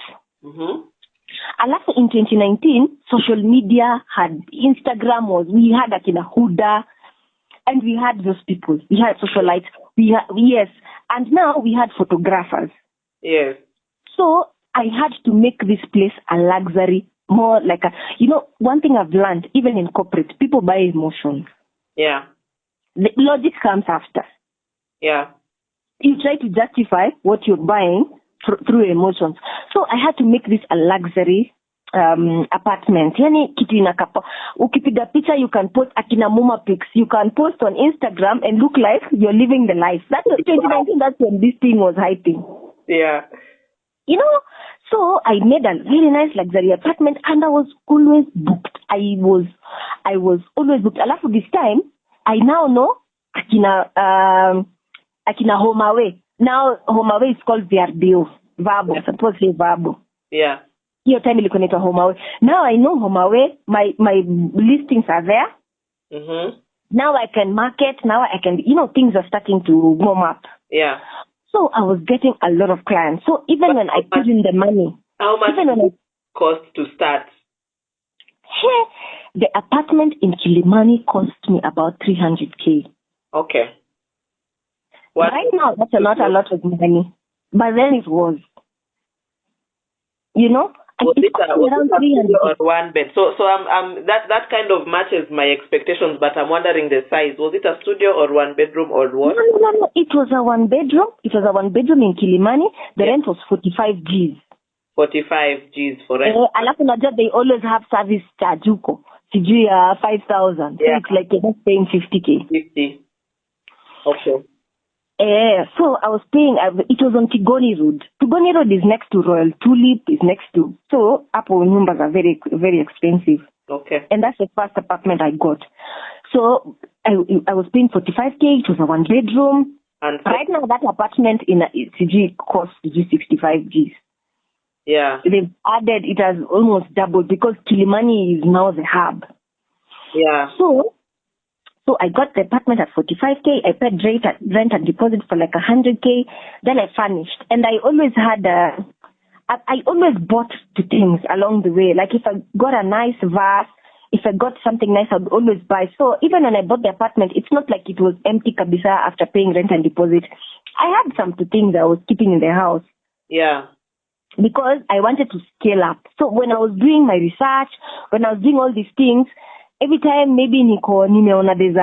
Alafu in 2019, social media had, Instagram was, we had Akina Huda, and we had those people. We had socialites Yes. And now we had photographers. Yes. So I had to make this place a luxury, more like a, one thing I've learned, even in corporate, people buy emotions. Yeah. The logic comes after. Yeah. You try to justify what you're buying through emotions. So I had to make this a luxury apartment. Yani kitu inakapa. Ukipiga picha, you can post akina mama pics. You can post on Instagram and look like you're living the life. That's 2019. That's when this thing was hyping. Yeah. So I made a very nice luxury apartment, and I was always booked. I was always booked. Alafu this time, I now know akina Home Away. Now Home Away is called VRBO. Verbo. Suppose say Verbo. Yeah. Hiyo time ilikuwa inaitwa Home Away. Now I know Home Away. My listings are there. Mm-hmm. Now I can market. Now I can, things are starting to warm up. Yeah. So I was getting a lot of clients. So even when I put in the money. How much cost to start? The apartment in Kilimani cost me about 300K. Okay. Right now, that's not a lot of money. But then it was. Was it around 300 or one bed? So that kind of matches my expectations, but I'm wondering the size. Was it a studio or one bedroom or what? No. It was a one bedroom. It was a one bedroom in Kilimani. The rent was 45 Gs. 45 Gs for rent. Alafu najua they always have service charge Tuko. Sijui 5,000. So it's like you're just paying 50K. 50. Okay. So I was paying, it was on Tigoni Road. Tigoni Road is next to Royal Tulip, is next to. So, Apple numbers are very, very expensive. Okay. And that's the first apartment I got. So, I was paying 45K, it was a one bedroom. And right now, that apartment in CG costs 65 Gs. Yeah. They've added, it has almost doubled because Kilimani is now the hub. Yeah. So I got the apartment at 45K. I paid rent and deposit for like 100K. Then I furnished. And I always had I always bought the things along the way. Like if I got a nice vase, if I got something nice, I would always buy. So even when I bought the apartment, it's not like it was empty kabisa after paying rent and deposit. I had some things I was keeping in the house. Yeah. Because I wanted to scale up. So when I was doing my research, when I was doing all these things, every time maybe nimeona there's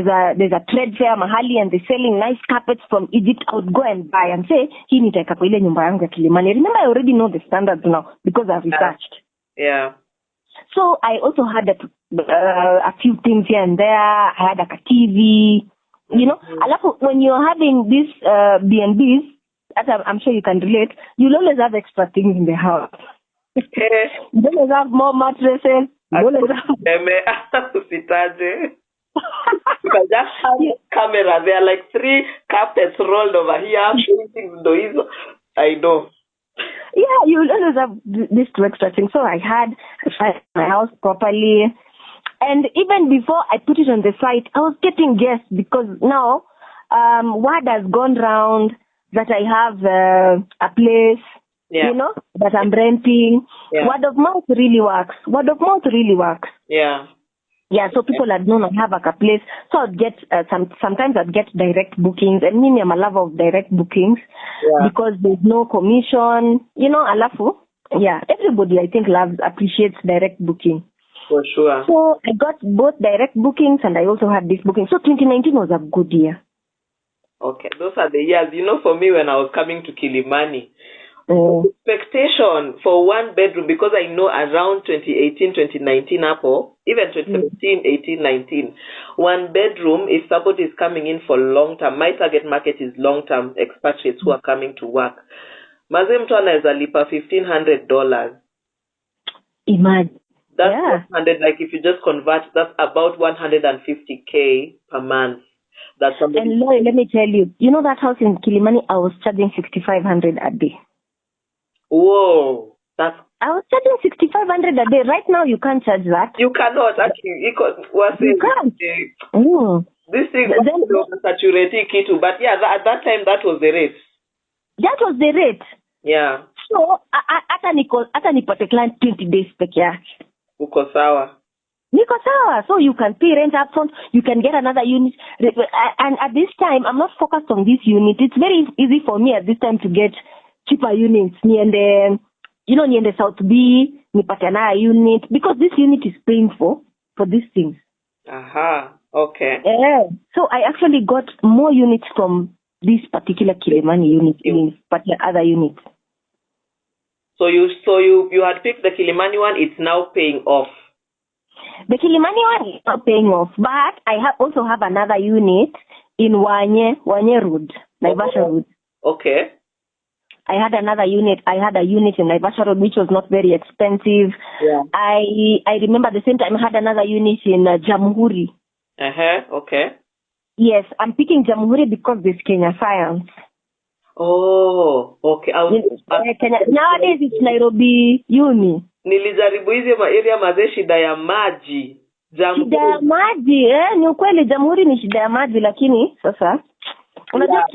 a trade fair mahali and they're selling nice carpets from Egypt, I would go and buy and say, hii nitaeka kwa ile nyumba yangu ya Kilimani. Remember, I already know the standards now because I've researched. Yeah. So I also had a few things here and there. I had a TV, Alafu, when you're having these B&Bs, as I'm sure you can relate, you'll always have extra things in the house. You always have more mattresses. You always have... You can just have camera. There are like 3 carpets rolled over here. I know. Yeah, you will always have these 2 extra things. So I had my house properly. And even before I put it on the site, I was getting guests because now word has gone round that I have a place, that I'm renting. Yeah. Word of mouth really works. Yeah. Yeah, so people had known I have a place. So I'd get, sometimes I'd get direct bookings. And me, I'm a lover of direct bookings because there's no commission. Alafu. Yeah, everybody I think appreciates direct booking. For sure. So I got both direct bookings and I also had this booking. So 2019 was a good year. Okay, those are the years. For me, when I was coming to Kilimani, expectation for one bedroom, because I know around 2018, 2019, even 2017, 18, 19, one bedroom, if somebody is coming in for long term, my target market is long term expatriates who are coming to work. Maze mtu anaweza lipa $1,500. Imagine. That's 100, like if you just convert, that's about 150K per month. And Lloyd, let me tell you, that house in Kilimani, I was charging $6,500 a day. Whoa, I was charging $6,500 a day. Right now, you can't charge that. You cannot actually. You can't. This thing was saturating kitu, but yeah, at that time that was the rate. That was the rate. Yeah. So hata nipate client 20 days peke yake. Uko sawa. Niko sawa. So you can pay rent upfront, you can get another unit. And at this time, I'm not focused on this unit. It's very easy for me at this time to get cheaper units. Niende South B, nipate another unit, because this unit is paying for these things. Okay. Yeah. So I actually got more units from this particular Kilimani unit in other units. So you had picked the Kilimani one. It's now paying off. The Kilimani one is not paying off, but I also have another unit in Wanye Road, Naivasha Road. Okay. I had another unit. I had a unit in Naivasha Road, which was not very expensive. Yeah. I remember at the same time I had another unit in Jamhuri. Okay. Yes, I'm picking Jamhuri because there's Kenya Science. Oh, okay. Nowadays it's Nairobi Uni. Nilijaribu hizi area mazee, shida ya maji. Shida ya maji, ni ukweli Jamhuri ni shida ya maji, lakini sasa unajua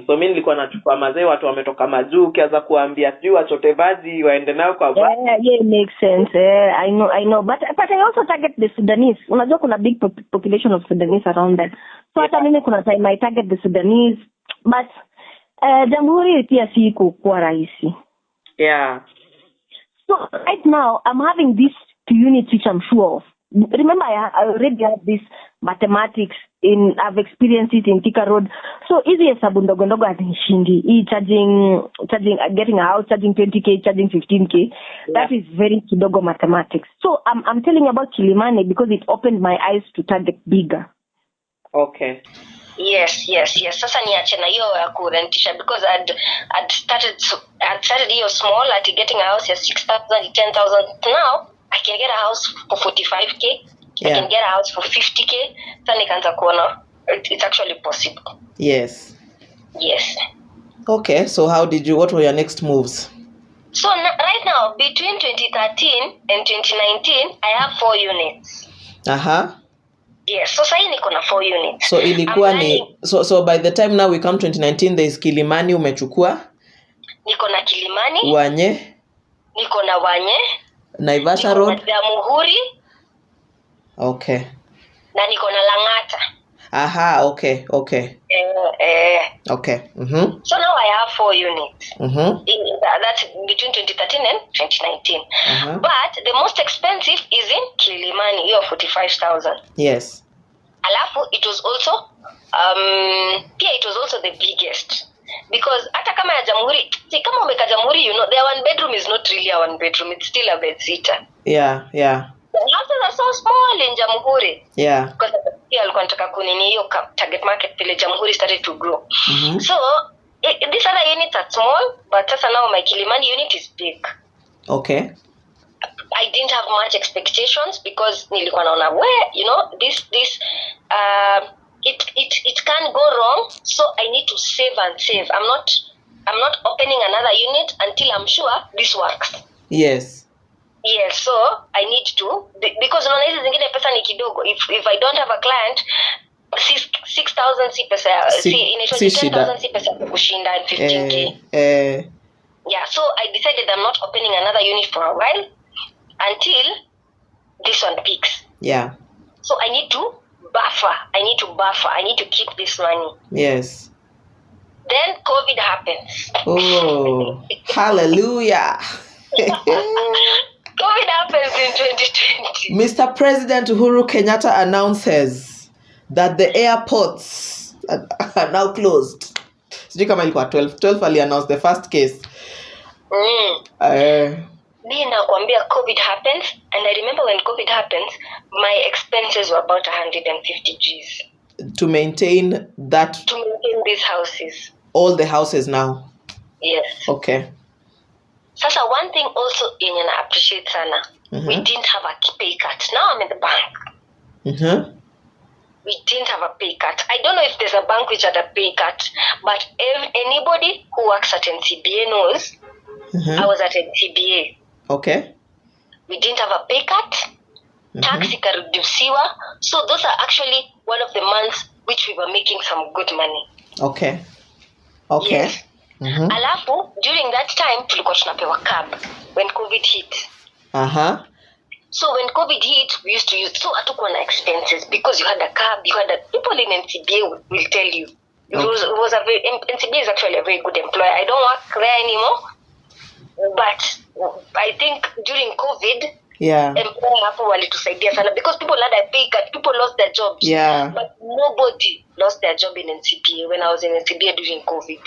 So mimi nilikuwa nachukua mazee, watu wametoka majuu, ukianza kuambia sijui wachote maji waende nayo kwa maji. Yeah, makes sense. I know. But I also target the Sudanese. Unajua kuna big population of Sudanese around there. So hata mimi kuna time I target the Sudanese. But Jamhuri pia si kuwa rahisi. Yeah. So right now I'm having these two units which I'm sure of. Remember, I already have this mathematics I've experienced it in Thika Road. So easy hesabu ndogo ndogo hatinishindi. Charging, getting a house, charging 20k, charging 15k. Yeah. That is very kidogo mathematics. So I'm telling you about Kilimani because it opened my eyes to target bigger. Okay. Yes. Sasa niache na hiyo ya kurentisha because I'd started hiyo small at getting a house at 6,000, 10,000. Now I can get a house for 45k. Yeah. I can get a house for 50k. Then nikaanza kuona it's actually possible. Yes. Okay, so what were your next moves? So right now between 2013 and 2019 I have 4 units. Yes, so sasa niko na 4 units. So ilikuwa ni so by the time now we come 2019 there is Kilimani umechukua? Niko na Kilimani. Wanye? Niko na Wanye. Naivasha Road. Jamhuri. Okay. Na niko na Lang'ata. Okay. Okay. So now I have 4 units. That's between 2013 and 2019. But the most expensive is in Kilimani, hiyo 45,000. Yes. Alafu it was also the biggest. Because hata kama ya Jamhuri, kama umeka Jamhuri, their one bedroom is not really a one bedroom, it's still a bed sitter. Yeah. The houses are so small in Jamhuri. Yeah. Because alikuwa anataka kunini hiyo target market vile Jamhuri started to grow. So these other units are small, but sasa now my Kilimani unit is big. Okay. I didn't have much expectations because nilikuwa naona this it can go wrong, so I need to save. I'm not opening another unit until I'm sure this works. Yes, so I need to, because unaona hizi zingine pesa ni kidogo. If I don't have a client, 6,000 si pesa, inaitwa 10,000 si pesa kushinda 15k. Yeah, so I decided I'm not opening another unit for a while until this one peaks. Yeah. So I need to buffer. I need to keep this money. Yes. Then COVID happens. Oh, hallelujah. COVID happens in 2020. Mr. President Uhuru Kenyatta announces that the airports are now closed. Sijui kama ilikuwa 12 ali announced the first case. Mimi nakwambia COVID happens, and I remember when COVID happens, my expenses were about 150 Gs. To maintain these houses. All the houses now? Yes. Okay. Sasa one thing also yenye na appreciate sana, we didn't have a pay cut. Now I'm in the bank. We didn't have a pay cut. I don't know if there's a bank which had a pay cut, but anybody who works at NCBA knows I was at NCBA. Okay. We didn't have a pay cut. Tax ikareduciwa. So those are actually one of the months which we were making some good money. Okay. Yes. Alafu during that time tulikuwa tunapewa cab when COVID hit. So when COVID hit, we used to use, so hatukuwa na expenses because you had a cab, people in NCBA will tell you. NCBA is actually a very good employer. I don't work there anymore, but I think during COVID, employer hapo walitusaidia sana because people had a pay cut, people lost their jobs. Yeah. But nobody lost their job in NCBA when I was in NCBA during COVID.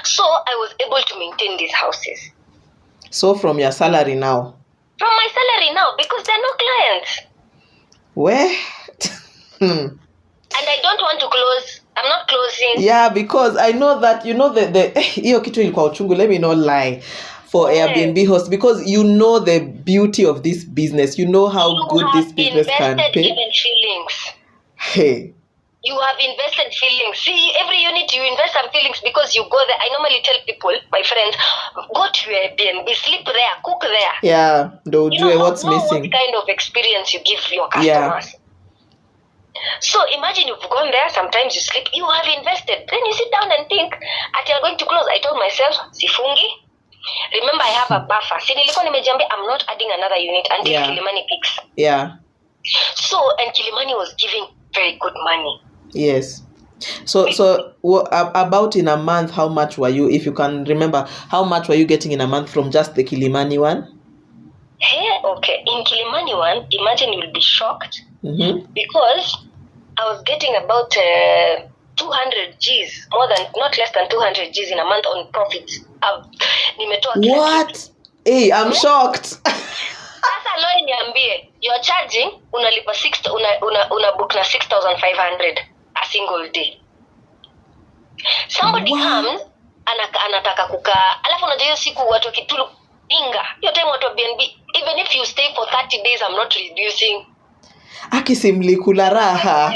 So I was able to maintain these houses. So from your salary now? From my salary now, because there are no clients. Where? And I don't want to close. I'm not closing. Yeah, because I know that, the hiyo kitu ilikuwa uchungu, let me not lie, for Airbnb host, because you know the beauty of this business. You know how good this business can pay. You have invested even feelings. Hey. You have invested feelings. See, every unit you invest some feelings because you go there. I normally tell people, my friends, go to your Airbnb, sleep there, cook there. Yeah, don't do what's missing. What kind of experience you give your customers. Yeah. So imagine you've gone there, sometimes you sleep, you have invested. Then you sit down and think, you're going to close. I told myself, sifungi. Remember, I have a buffer. See, nilikuwa nimejiambia, I'm not adding another unit until Kilimani picks. Yeah. So, and Kilimani was giving very good money. Yes. So about in a month, how much were you, if you can remember, how much were you getting in a month from just the Kilimani one? Hey, okay. In Kilimani one, imagine you'll be shocked because I was getting about 200 Gs, not less than 200 Gs in a month on profits. What? Hey, I'm shocked. Sasa leo niambie, you're charging, unalipa una book na 6,500 a single day. Somebody comes anataka kukaa, alafu unajua hiyo siku watu kitulu inga. Hiyo time watu Airbnb, even if you stay for 30 days, I'm not reducing. Akisimlikula raha.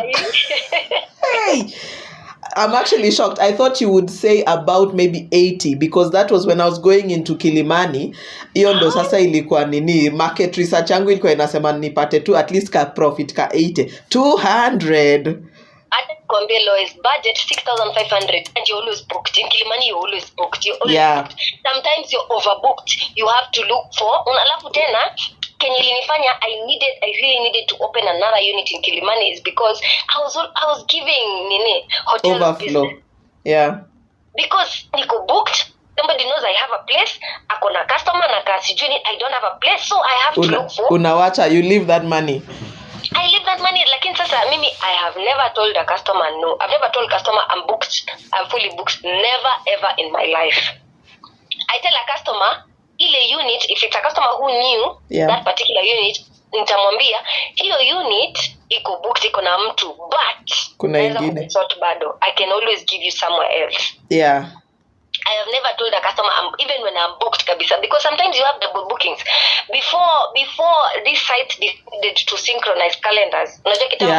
Hey, I'm actually shocked. I thought you would say about maybe 80 because that was when I was going into Kilimani. Hiyo ndo sasa ilikuwa nini, market research yangu ilikuwa inasema nipate tu at least ka profit ka 80. 200. Hata kwambie lowest budget 6,500 and you're always booked. In Kilimani you're always booked. Booked. Sometimes you're overbooked. You have to look for. Alafu tena Kenya ilinifanya I really needed to open another unit in Kilimani is because I was giving hotel overflow business. Yeah. Because niko booked, somebody knows I have a place, akona customer na kasi juni, I don't have a place, so I have to look for. Unawacha, you leave that money. I leave that money, lakini sasa mimi I have never told a customer no. I've never told customer I'm booked, I'm fully booked. Never ever in my life. I tell a customer ile unit, if it's a customer who knew that particular unit, nitamwambia hiyo unit iko booked, iko na mtu, but kuna ingine bado I can always give you somewhere else. Yeah. I have never told a customer even when I'm booked kabisa, because sometimes you have double bookings. Before this site decided to synchronize calendars. Unajua kitambo.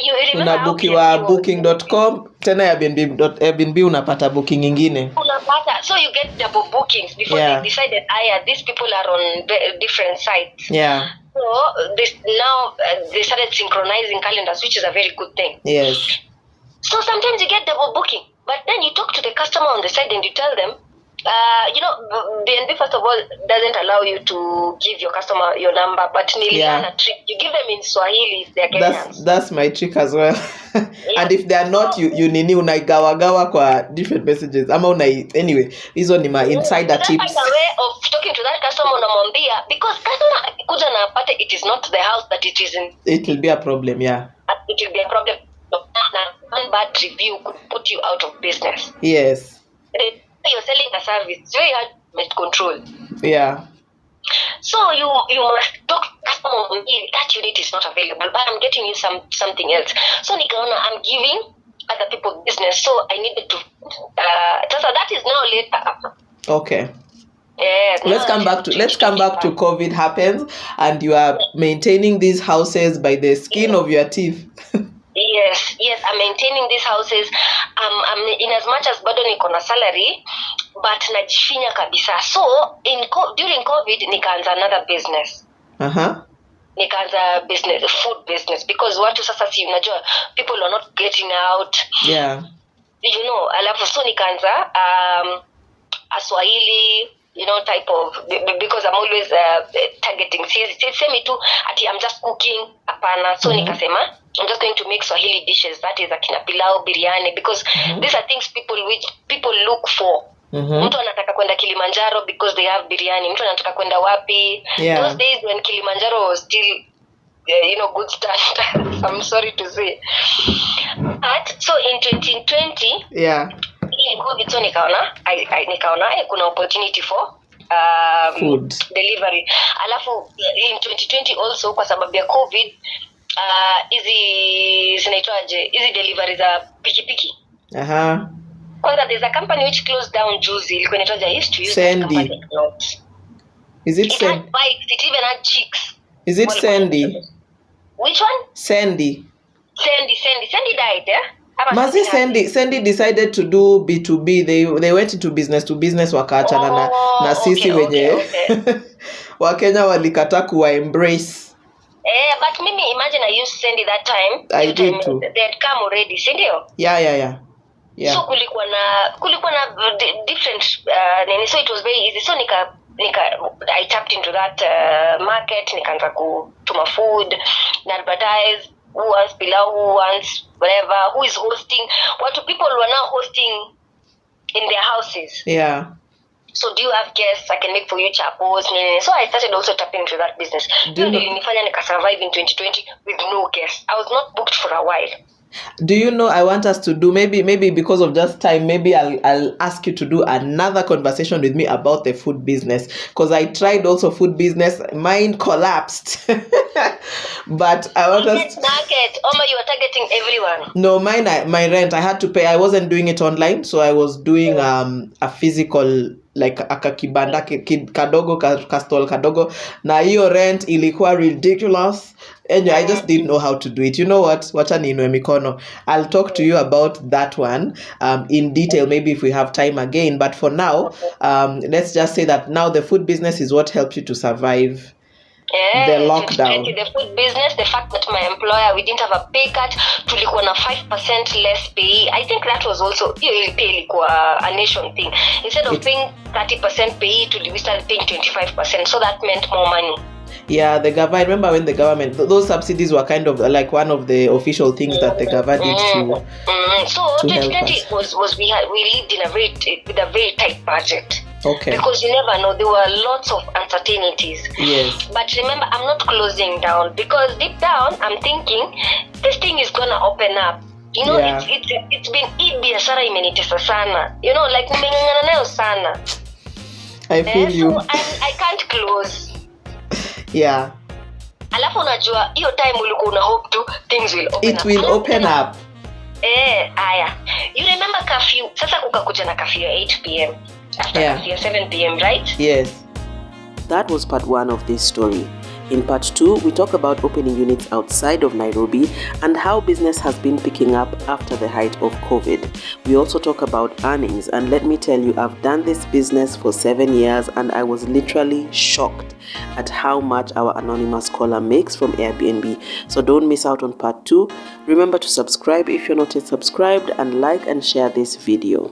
You remember unabukiwa booking.com tena Airbnb unapata booking nyingine. Unapata, so you get double bookings before they decided these people are on different sites. Yeah. So they started synchronizing calendars, which is a very good thing. Yes. So sometimes you get double booking, but then you talk to the customer on the side and you tell them, BNB first of all doesn't allow you to give your customer your number, but niliana trick. You give them in Swahili if they're Kenyans. That's my trick as well. And if they are not, you nini unaigawagawa kwa different messages. Anyway, hizo ni my insider tips. That's a way of talking to that customer unamwambia, because customer kuja na apate it is not the house that it is in. It will be a problem, yeah. It will be a problem. One bad review could put you out of business. Yes. You're selling a service, it's very hard to control. Yeah. So you must talk to customer, that unit is not available, but I'm getting you something else. So nikaona I'm giving other people business, so I needed to so that is now later. Okay. Yeah, let's come back to COVID happens and you are maintaining these houses by the skin of your teeth. Yes, I'm maintaining these houses. I'm in as much as bado niko na salary, but najifinya kabisa. So during COVID nikaanza another business. Nikaanza business, food business, because watu sasa si unajua people are not getting out. Yeah. Alafu so nikaanza Swahili type of, because I'm always targeting. Semi tu ati I'm just cooking, hapana. So nikasema I'm just going to make Swahili dishes, that is akina pilau, biryani, because these are things people look for. Mtu anataka kwenda Kilimanjaro because they have biryani. Mtu anataka kwenda wapi? Those days when Kilimanjaro was still good standard. I'm sorry to say. But so in 2020, COVID, so nikaona kuna opportunity for food delivery. Alafu in 2020 also kwa sababu ya COVID, hizi delivery za pikipiki. Kwanza there's a company which closed down juzi, ilikuwa inaitwa, I used to use that company a lot. Is it Sandy? It had bikes, it even had chicks. Is it Sandy? Which one? Sandy died, yeah? Mazi Sandy decided to do B2B. They went into business to business, wakaachana na sisi wenye Wakenya walikata kuwa embrace. But mimi imagine I used Sandy that time. I did too. They had come already, sindio? Yeah. So kulikuwa na different so it was very easy. So I tapped into that market, nikaanza kutuma food, na advertise who wants pilau, who wants whatever, who is hosting. People were now hosting in their houses. Yeah. So do you have guests? I can make for you chapos. So I started also tapping into that business. Nilifanya nika survive in 2020 with no guests. I was not booked for a while. Do you know, I want us to do, maybe because of just time, maybe I'll ask you to do another conversation with me about the food business, because I tried also food business, mine collapsed. But I want us market. You are targeting everyone. No, my rent I had to pay. I wasn't doing it online, so I was doing a physical, like akakibanda kadogo kastol kadogo, na hiyo rent ilikuwa ridiculous. Anyway, I just didn't know how to do it. You know what? Wacha niinue mikono. I'll talk to you about that one in detail, maybe if we have time again. But for now, let's just say that now the food business is what helped you to survive the lockdown. The food business, the fact that my employer, we didn't have a pay cut, tulikuwa na 5% less pay. I think that was also a nation thing. Instead of paying 30% pay, we started paying 25%. So that meant more money. Yeah, the government. I remember when the government, those subsidies were kind of like one of the official things that the government did to. So 2020 was we lived with a very tight budget. Okay. Because you never know, there were lots of uncertainties. Yes. But remember, I'm not closing down, because deep down I'm thinking this thing is gonna open up. It's been biashara imenitesa sana. Like nimeng'ang'ana nayo sana. I feel you. So I can't close. Yeah. Alafu unajua hiyo time ulikuwa una hope to things will open up. It will open up. Aya. You remember curfew? Sasa kukakuja na curfew 8 p.m. After curfew 7 p.m, right? Yes. That was part 1 of this story. In part 2, we talk about opening units outside of Nairobi and how business has been picking up after the height of COVID. We also talk about earnings, and let me tell you, I've done this business for 7 years and I was literally shocked at how much our anonymous caller makes from Airbnb. So don't miss out on part 2. Remember to subscribe if you're not yet subscribed, and like and share this video.